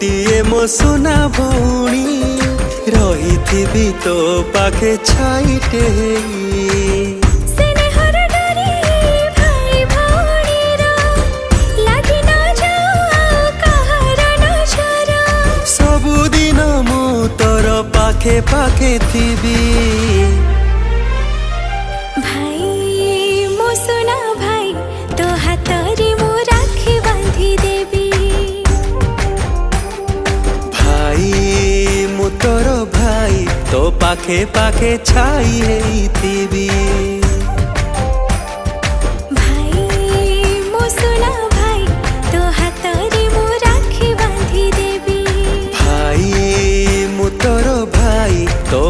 गोटिए मो सुना भौणी रही तो पाखे छाईटे सबुदिन मु तोर पाखे पाखे थी भाई मो सुना भाई तो हाथरी मु राखी बांधी देवी भाई मु तोर भाई तो पाखे पाखे छाई थी।